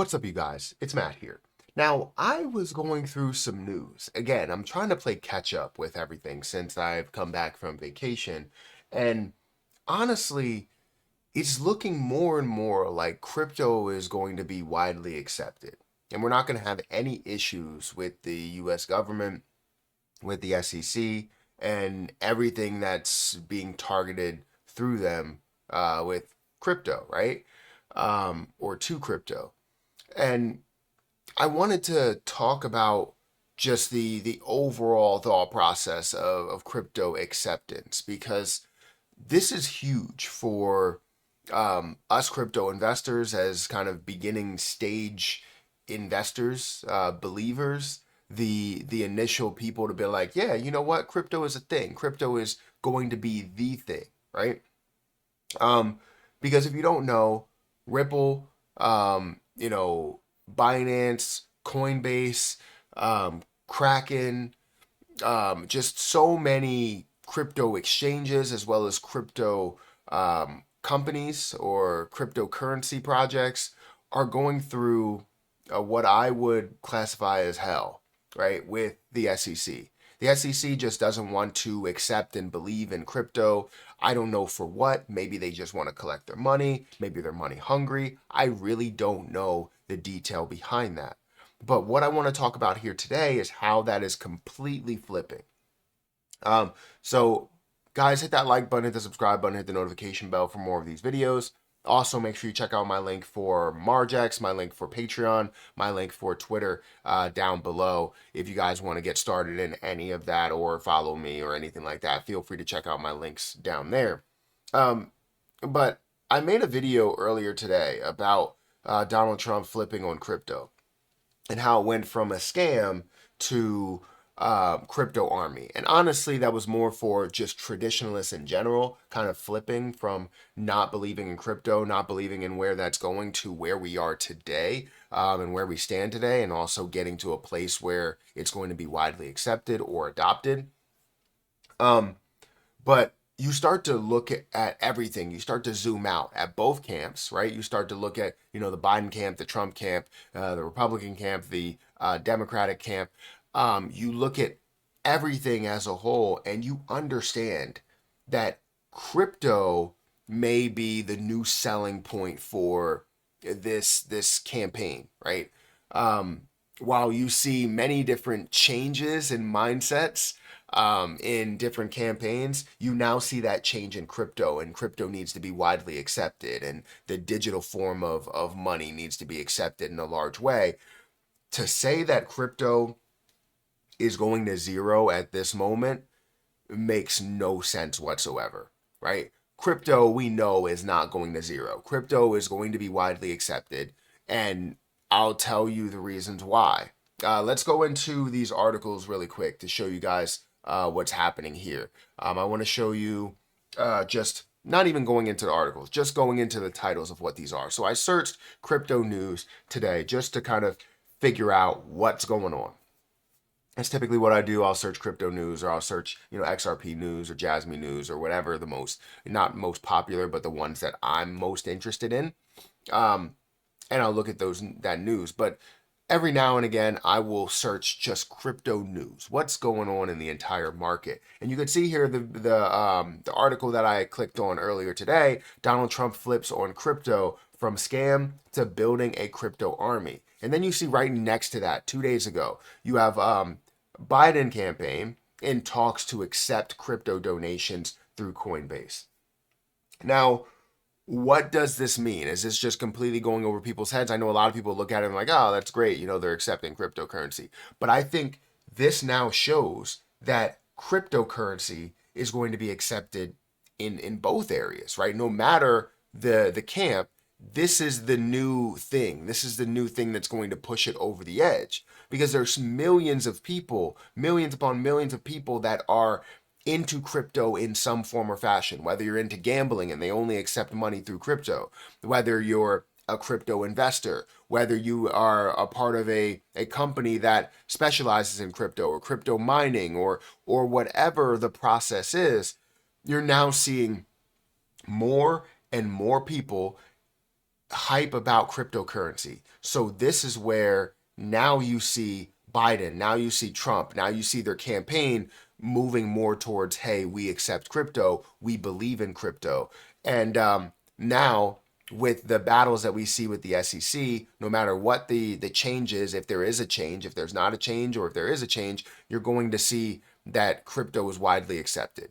What's up, you guys? It's Matt here. Now, I was going through some news. Again, I'm trying to play catch up with everything since I've come back from vacation. And honestly, it's looking more and more like crypto is going to be widely accepted. And we're not going to have any issues with the US government, with the SEC, and everything that's being targeted through them with crypto, right? Or to crypto. And I wanted to talk about just the overall thought process of crypto acceptance because this is huge for us crypto investors as kind of beginning stage investors, believers, the initial people to be like, yeah, you know what, crypto is a thing. Crypto is going to be the thing, right? Um, because if you don't know, Ripple, Binance, Coinbase, Kraken, just so many crypto exchanges as well as crypto companies or cryptocurrency projects are going through what I would classify as hell, right, with the SEC. The SEC just doesn't want to accept and believe in crypto. I don't know for what. Maybe they just want to collect their money. Maybe they're money hungry. I really don't know the detail behind that. But what I want to talk about here today is how that is completely flipping. So guys, hit that like button, hit the subscribe button, hit the notification bell for more of these videos. Also, make sure you check out my link for Margex, my link for Patreon, my link for Twitter down below. If you guys want to get started in any of that or follow me or anything like that, feel free to check out my links down there. Um, but I made a video earlier today about Donald Trump flipping on crypto and how it went from a scam to crypto army. And honestly, that was more for just traditionalists in general, kind of flipping from not believing in crypto, not believing in where that's going to where we are today and where we stand today, and also getting to a place where it's going to be widely accepted or adopted. Um, but you start to look at everything. You start to zoom out at both camps, right? You start to look at, the Biden camp, the Trump camp, the Republican camp, the Democratic camp. You look at everything as a whole and you understand that crypto may be the new selling point for this campaign, right? While you see many different changes in mindsets in different campaigns, you now see that change in crypto, and crypto needs to be widely accepted, and the digital form of money needs to be accepted in a large way. To say that crypto is going to zero at this moment makes no sense whatsoever, right? Crypto, we know, is not going to zero. Crypto is going to be widely accepted, and I'll tell you the reasons why. Let's go into these articles really quick to show you guys what's happening here. I want to show you just not even going into the articles, just going into the titles of what these are. So I searched crypto news today just to kind of figure out what's going on. That's typically what I do. I'll search crypto news, or I'll search, XRP news or Jasmine news or whatever the not most popular, but the ones that I'm most interested in. And I'll look at that news. But every now and again, I will search just crypto news. What's going on in the entire market? And you can see here the article that I clicked on earlier today. Donald Trump flips on crypto from scam to building a crypto army. And then you see right next to that, 2 days ago, you have Biden campaign in talks to accept crypto donations through Coinbase. Now, what does this mean? Is this just completely going over people's heads? I know a lot of people look at it and like, oh, that's great. They're accepting cryptocurrency. But I think this now shows that cryptocurrency is going to be accepted in both areas, right? No matter the camp, this is the new thing. This is the new thing that's going to push it over the edge because there's millions of people, millions upon millions of people that are into crypto in some form or fashion, whether you're into gambling and they only accept money through crypto, whether you're a crypto investor, whether you are a part of a company that specializes in crypto or crypto mining or whatever the process is, you're now seeing more and more people hype about cryptocurrency. So this is where now you see Biden, now you see Trump, now you see their campaign moving more towards, hey, we accept crypto, we believe in crypto. And now with the battles that we see with the SEC, no matter what the change is, if there is a change, if there's not a change, or if there is a change, you're going to see that crypto is widely accepted.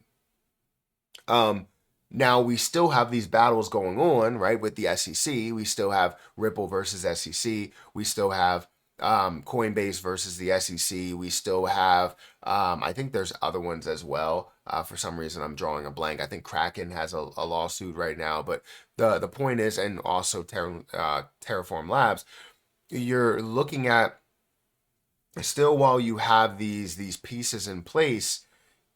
Um, Now we still have these battles going on, right? With the SEC, we still have Ripple versus SEC. We still have Coinbase versus the SEC. We still have, I think there's other ones as well. For some reason, I'm drawing a blank. I think Kraken has a lawsuit right now. But the point is, and also Terraform Labs, you're looking at still while you have these pieces in place,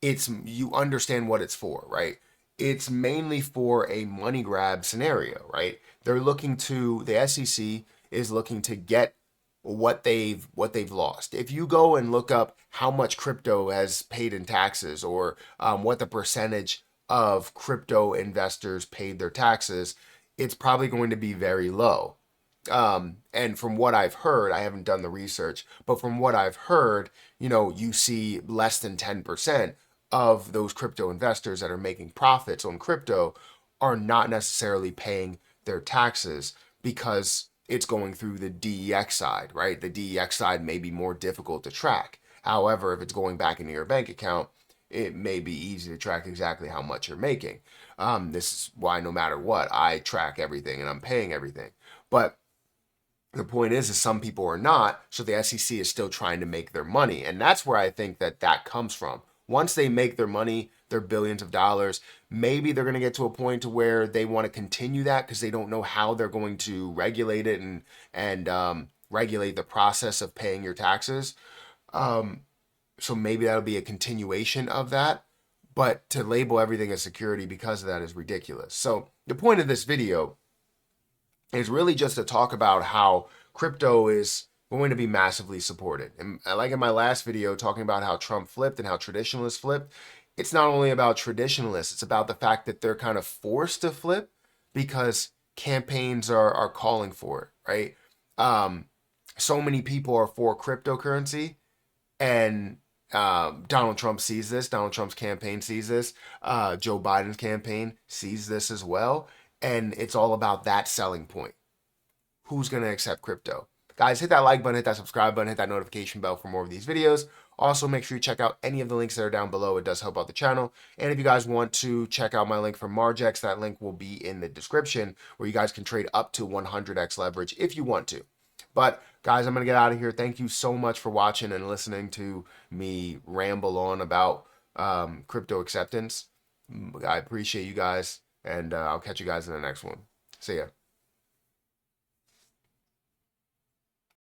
it's you understand what it's for, right? It's mainly for a money grab scenario, right? They're looking to the SEC is looking to get what they've lost. If you go and look up how much crypto has paid in taxes, or what the percentage of crypto investors paid their taxes, it's probably going to be very low. And from what I've heard, I haven't done the research, but from what I've heard, you see less than 10% of those crypto investors that are making profits on crypto are not necessarily paying their taxes because it's going through the DEX side, right? The DEX side may be more difficult to track. However, if it's going back into your bank account, it may be easy to track exactly how much you're making. This is why no matter what, I track everything and I'm paying everything. But the point is some people are not, so the SEC is still trying to make their money, and that's where I think that comes from. Once they make their money, their billions of dollars, maybe they're going to get to a point to where they want to continue that because they don't know how they're going to regulate it and regulate the process of paying your taxes. Um, so maybe that'll be a continuation of that. But to label everything as security because of that is ridiculous. So the point of this video is really just to talk about how crypto is going to be massively supported. And like in my last video, talking about how Trump flipped and how traditionalists flipped, it's not only about traditionalists, it's about the fact that they're kind of forced to flip because campaigns are calling for it, right? Um, so many people are for cryptocurrency, and Donald Trump sees this. Donald Trump's campaign sees this. Joe Biden's campaign sees this as well. And it's all about that selling point. Who's going to accept crypto? Guys, hit that like button, hit that subscribe button, hit that notification bell for more of these videos. Also, make sure you check out any of the links that are down below. It does help out the channel. And if you guys want to check out my link for Margex, that link will be in the description where you guys can trade up to 100x leverage if you want to. But guys, I'm going to get out of here. Thank you so much for watching and listening to me ramble on about crypto acceptance. I appreciate you guys, and I'll catch you guys in the next one. See ya.